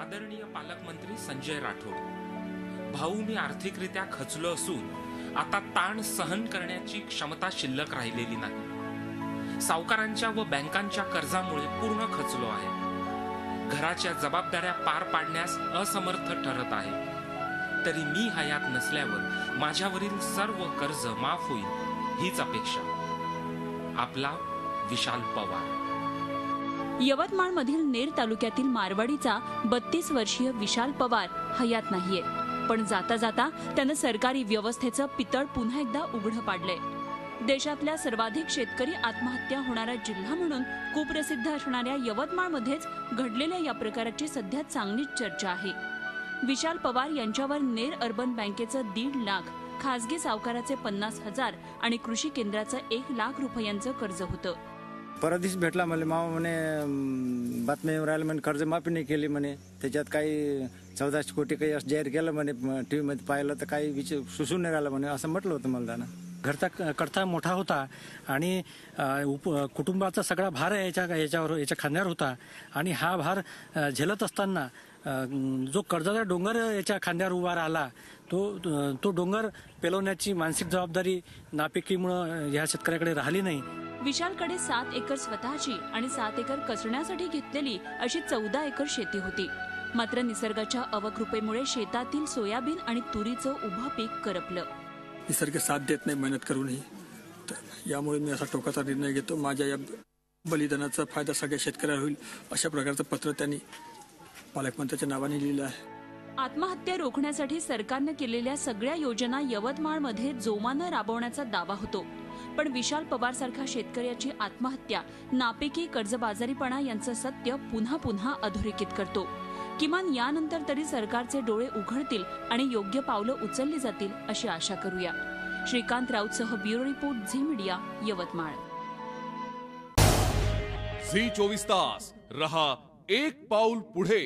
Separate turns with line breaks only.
आदरणीय पालकमंत्री संजय राठोड, भाऊ, मी आर्थिकरित्या खचलो असून आता ताण सहन करण्याची क्षमता शिल्लक राहिलेली नाही। सावकारांच्या व बँकांच्या कर्जामुळे पूर्ण खचलो आहे। घराच्या जबाबदाऱ्या पार पाडण्यास असमर्थ ठरत आहे। तरी मी हयात नसल्यावर माझ्यावरील सर्व कर्ज माफ होईल हीच अपेक्षा। आपला विशाल पवार।
यवतमाळमधील नेर तालुक्यातील मारवाडीचा 32 वर्षीय विशाल पवार हयात नाहीये, पण जाता जाता त्यानं सरकारी व्यवस्थेचं पितळ पुन्हा एकदा उघडं पाडलंय। देशातल्या सर्वाधिक शेतकरी आत्महत्या होणारा जिल्हा म्हणून कुप्रसिद्ध असणाऱ्या यवतमाळमध्येच घडलेल्या या प्रकाराची सध्या चांगलीच चर्चा आहे। विशाल पवार यांच्यावर नेर अर्बन बँकेचं 1.5 लाख, खासगी सावकाराचे 50,000 आणि कृषी केंद्राचं 1 लाख रुपयांचं कर्ज होतं।
परदेश भेटला मला मामा म्हणे बातमी राहिलं म्हणे कर्जमाफी नाही केली म्हणे, त्याच्यात काही 14 कोटी काही असं जाहीर केलं म्हणे, टीव्ही मध्ये पाहिलं तर काही सुसून नाही राहिलं म्हणे, असं म्हटलं होतं मला त्यानं।
घरचा करता मोठा होता आणि कुटुंबाचा सगळा भार याच्या खांद्यावर होता आणि हा भार झेलत असताना जो कर्जाचा डोंगर याच्या खांद्यावर उभा राहिला तो डोंगर पेलवण्याची मानसिक जबाबदारी नापिकीमुळे या शेतकऱ्याकडे राहिली नाही।
विशालकडे 7 एकर स्वतःची आणि 7 एकर कसण्यासाठी घेतलेली अशी 14 एकर शेती होती। मात्र निसर्गाच्या अवकृपेमुळे शेतातील सोयाबीन आणि तुरीचं उभं पीक करपलं।
निसर्ग साथ देत नाही मेहनत करूनही, यामुळे मी असा टोकाचा निर्णय घेतो। माझ्या या बलिदानाचा फायदा सगळ्या शेतकऱ्याला होईल अशा प्रकारचं पत्र त्यांनी पालकमंत्र्यांच्या नावाने लिहिलं आहे।
आत्महत्या रोखण्यासाठी सरकारने केलेल्या सगळ्या योजना यवतमाळमध्ये जोमानं राबवण्याचा दावा होतो, पण विशाल पवार सारखा शेतकऱ्याची आत्महत्या नापिकी कर्जबाजारीपणा यांचं सत्य पुन्हा पुन्हा अधोरेखित करतो। किमान यानंतर तरी सरकारचे डोळे उघडतील आणि योग्य पावलं उचलली जातील अशी आशा करूया। श्रीकांत राऊतसह bureau report Zee media, Yavatmal.
Zee 24 तास रहा एक पाऊल पुढे।